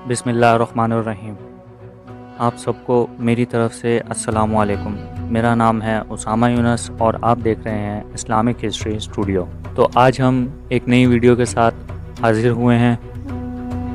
بسم اللہ الرحمن الرحیم۔ آپ سب کو میری طرف سے السلام علیکم۔ میرا نام ہے اسامہ یونس اور آپ دیکھ رہے ہیں اسلامک ہسٹری اسٹوڈیو۔ تو آج ہم ایک نئی ویڈیو کے ساتھ حاضر ہوئے ہیں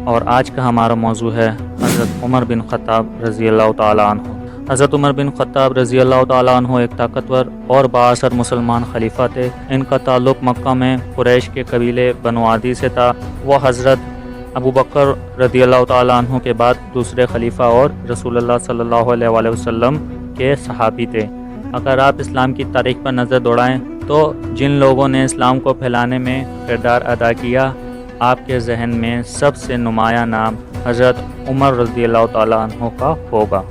اور آج کا ہمارا موضوع ہے حضرت عمر بن خطاب رضی اللہ تعالیٰ عنہ۔ حضرت عمر بن خطاب رضی اللہ تعالیٰ عنہ ایک طاقتور اور بااثر مسلمان خلیفہ تھے۔ ان کا تعلق مکہ میں قریش کے قبیلے بنو عدی سے تھا۔ وہ حضرت ابو بکر رضی اللہ تعالیٰ عنہ کے بعد دوسرے خلیفہ اور رسول اللہ صلی اللہ علیہ وآلہ وسلم کے صحابی تھے۔ اگر آپ اسلام کی تاریخ پر نظر دوڑائیں تو جن لوگوں نے اسلام کو پھیلانے میں کردار ادا کیا، آپ کے ذہن میں سب سے نمایاں نام حضرت عمر رضی اللہ تعالیٰ عنہ کا ہوگا۔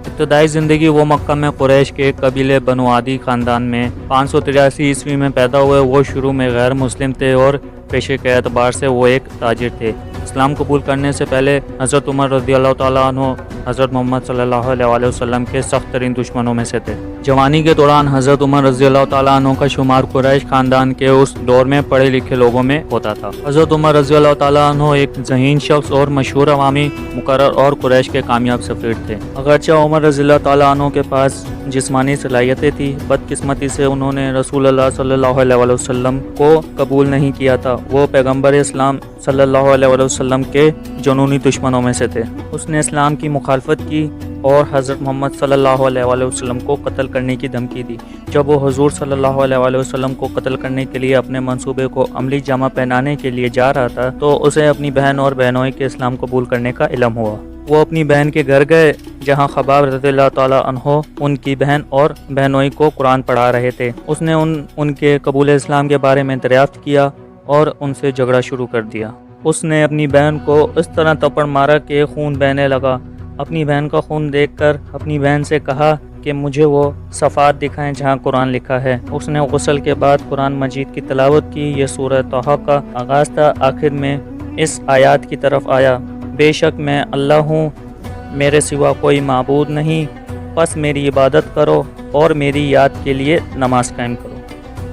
ابتدائی زندگی وہ مکہ میں قریش کے قبیلے بنو عدی خاندان میں 583 عیسوی میں پیدا ہوئے۔ وہ شروع میں غیر مسلم تھے اور پیشے کے اعتبار سے وہ ایک تاجر تھے۔ اسلام قبول کرنے سے پہلے حضرت عمر رضی اللہ تعالیٰ عنہ حضرت محمد صلی اللہ علیہ وآلہ وسلم کے سخت ترین دشمنوں میں سے تھے۔ جوانی کے دوران حضرت عمر رضی اللہ تعالیٰ عنہ کا شمار قریش خاندان کے اس دور میں پڑھے لکھے لوگوں میں ہوتا تھا۔ حضرت عمر رضی اللہ تعالیٰ عنہ ایک ذہین شخص اور مشہور عوامی مقرر اور قریش کے کامیاب سفیر تھے۔ اگرچہ عمر رضی اللہ تعالیٰ عنہ کے پاس جسمانی صلاحیتیں تھیں، بدقسمتی سے انہوں نے رسول اللہ صلی اللہ علیہ وآلہ وسلم کو قبول نہیں کیا تھا۔ وہ پیغمبر اسلام صلی اللہ علیہ وآلہ وسلم کے جنونی دشمنوں میں سے تھے۔ اس نے اسلام کی مخالفت کی اور حضرت محمد صلی اللہ علیہ وآلہ وسلم کو قتل کرنے کی دھمکی دی۔ جب وہ حضور صلی اللہ علیہ وآلہ وسلم کو قتل کرنے کے لیے اپنے منصوبے کو عملی جامہ پہنانے کے لیے جا رہا تھا تو اسے اپنی بہن اور بہنوئی کے اسلام قبول کرنے کا علم ہوا۔ وہ اپنی بہن کے گھر گئے جہاں خباب رضی اللہ تعالیٰ عنہ ان کی بہن اور بہنوئی کو قرآن پڑھا رہے تھے۔ اس نے ان کے قبول اسلام کے بارے میں دریافت کیا اور ان سے جھگڑا شروع کر دیا۔ اس نے اپنی بہن کو اس طرح تپڑ مارا کہ خون بہنے لگا۔ اپنی بہن کا خون دیکھ کر اپنی بہن سے کہا کہ مجھے وہ صفحات دکھائیں جہاں قرآن لکھا ہے۔ اس نے غسل کے بعد قرآن مجید کی تلاوت کی۔ یہ سورہ طٰہٰ کا آغاز تھا۔ آخر میں اس آیات کی طرف آیا، بے شک میں اللہ ہوں، میرے سوا کوئی معبود نہیں، پس میری عبادت کرو اور میری یاد کے لیے نماز قائم کرو۔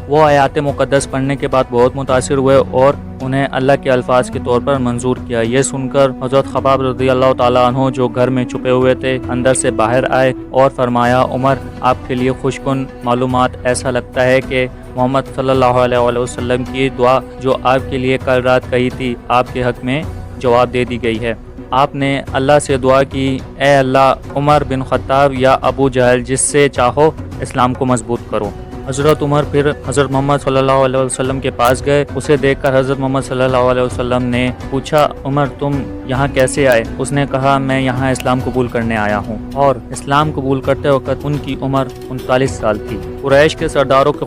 وہ آیات مقدس پڑھنے کے بعد بہت متاثر ہوئے اور انہیں اللہ کے الفاظ کے طور پر منظور کیا۔ یہ سن کر حضرت خباب رضی اللہ تعالیٰ عنہ جو گھر میں چھپے ہوئے تھے اندر سے باہر آئے اور فرمایا، عمر آپ کے لیے خوش کن معلومات، ایسا لگتا ہے کہ محمد صلی اللہ علیہ وآلہ وسلم کی دعا جو آپ کے لیے کل رات کہی تھی آپ کے حق میں جواب دے دی گئی ہے۔ آپ نے اللہ سے دعا کی، اے اللہ عمر بن خطاب یا ابو جہل جس سے چاہو اسلام کو مضبوط کرو۔ حضرت عمر پھر حضرت محمد صلی اللہ علیہ وسلم کے پاس گئے۔ اسے دیکھ کر حضرت محمد صلی اللہ علیہ وسلم نے پوچھا، عمر تم یہاں کیسے آئے؟ اس نے کہا، میں یہاں اسلام قبول کرنے آیا ہوں۔ اور اسلام قبول کرتے وقت ان کی عمر 39 سال تھی۔ قریش کے سرداروں کے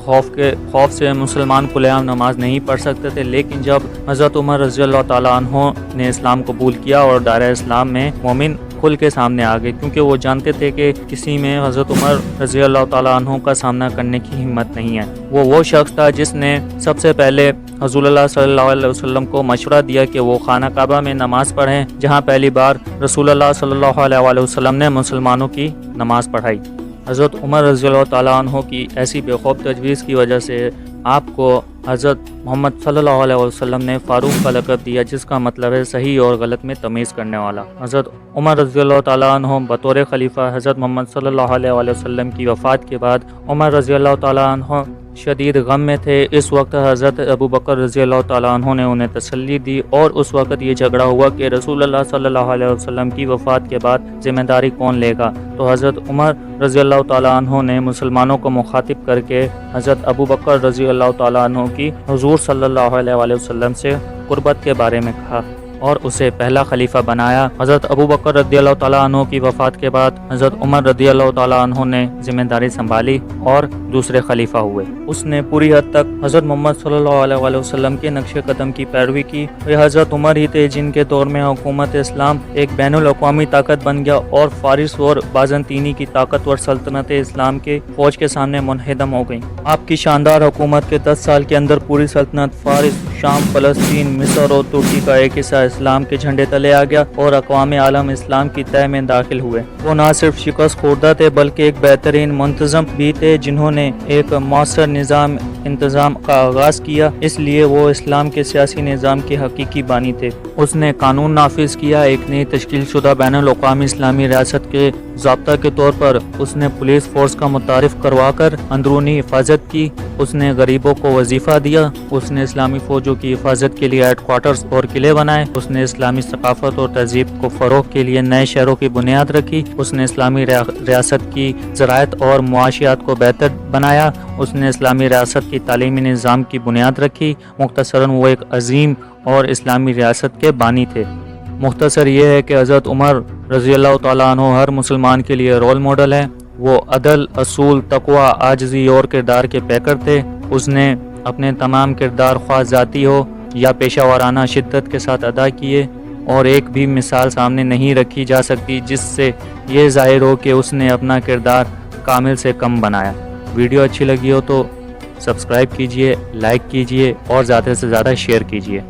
خوف سے مسلمان کھلے عام نماز نہیں پڑھ سکتے تھے، لیکن جب حضرت عمر رضی اللہ تعالیٰ عنہ نے اسلام قبول کیا اور دائرہ اسلام میں مومن کھل کے سامنے آ گئے، کیونکہ وہ جانتے تھے کہ کسی میں حضرت عمر رضی اللہ تعالیٰ عنہ کا سامنا کرنے کی ہمت نہیں ہے۔ وہ شخص تھا جس نے سب سے پہلے حضور اللہ صلی اللہ علیہ وسلم کو مشورہ دیا کہ وہ خانہ کعبہ میں نماز پڑھیں، جہاں پہلی بار رسول اللہ صلی اللہ علیہ وآلہ وسلم نے مسلمانوں کی نماز پڑھائی۔ حضرت عمر رضی اللہ تعالیٰ عنہ کی ایسی بے خوف تجویز کی وجہ سے آپ کو حضرت محمد صلی اللہ علیہ وسلم نے فاروق کا لقب دیا، جس کا مطلب ہے صحیح اور غلط میں تمیز کرنے والا۔ حضرت عمر رضی اللہ تعالیٰ عنہ بطور خلیفہ حضرت محمد صلی اللہ علیہ وآلہ وسلم کی وفات کے بعد عمر رضی اللہ تعالیٰ عنہ شدید غم میں تھے۔ اس وقت حضرت ابو بکر رضی اللہ تعالیٰ عنہ نے انہیں تسلی دی اور اس وقت یہ جھگڑا ہوا کہ رسول اللہ صلی اللہ علیہ وسلم کی وفات کے بعد ذمہ داری کون لے گا۔ تو حضرت عمر رضی اللہ تعالیٰ عنہ نے مسلمانوں کو مخاطب کر کے حضرت ابو بکر رضی اللہ تعالیٰ عنہ کی حضور صلی اللہ علیہ وآلہ وسلم سے قربت کے بارے میں کہا اور اسے پہلا خلیفہ بنایا۔ حضرت ابو بکر رضی اللہ تعالیٰ عنہ کی وفات کے بعد حضرت عمر رضی اللہ تعالیٰ عنہ نے ذمہ داری سنبھالی اور دوسرے خلیفہ ہوئے۔ اس نے پوری حد تک حضرت محمد صلی اللہ علیہ وآلہ وسلم کے نقش قدم کی پیروی کی۔ یہ حضرت عمر ہی تھے جن کے دور میں حکومت اسلام ایک بین الاقوامی طاقت بن گیا اور فارس اور بازنطینی کی طاقتور سلطنت اسلام کے فوج کے سامنے منہدم ہو گئی۔ آپ کی شاندار حکومت کے 10 سال کے اندر پوری سلطنت فارس، شام، فلسطین، مصر اور ترکی کا ایک حصہ اسلام کے جھنڈے تلے آ گیا اور اقوام عالم اسلام کی تہ میں داخل ہوئے۔ وہ نہ صرف شکست خوردہ تھے بلکہ ایک بہترین منتظم بھی تھے جنہوں نے ایک مؤثر نظام انتظام کا آغاز کیا، اس لیے وہ اسلام کے سیاسی نظام کے حقیقی بانی تھے۔ اس نے قانون نافذ کیا، ایک نئی تشکیل شدہ بین الاقوامی اسلامی ریاست کے ضابطہ کے طور پر اس نے پولیس فورس کا متعارف کروا کر اندرونی حفاظت کی، اس نے غریبوں کو وظیفہ دیا، اس نے اسلامی فوجوں کی حفاظت کے لیے ہیڈ کوارٹرز اور قلعے بنائے، اس نے اسلامی ثقافت اور تہذیب کو فروغ کے لیے نئے شہروں کی بنیاد رکھی، اس نے اسلامی ریاست کی زراعت اور معاشیات کو بہتر بنایا، اس نے اسلامی ریاست کی تعلیمی نظام کی بنیاد رکھی۔ مختصراً وہ ایک عظیم اور اسلامی ریاست کے بانی تھے۔ مختصر یہ ہے کہ حضرت عمر رضی اللہ تعالیٰ عنہ ہر مسلمان کے لیے رول ماڈل ہے۔ وہ عدل، اصول، تقوی، عاجزی اور کردار کے پیکر تھے۔ اس نے اپنے تمام کردار خواہ ذاتی ہو یا پیشہ ورانہ شدت کے ساتھ ادا کیے، اور ایک بھی مثال سامنے نہیں رکھی جا سکتی جس سے یہ ظاہر ہو کہ اس نے اپنا کردار کامل سے کم بنایا۔ ویڈیو اچھی لگی ہو تو سبسکرائب کیجئے، لائک کیجئے اور زیادہ سے زیادہ شیئر کیجئے۔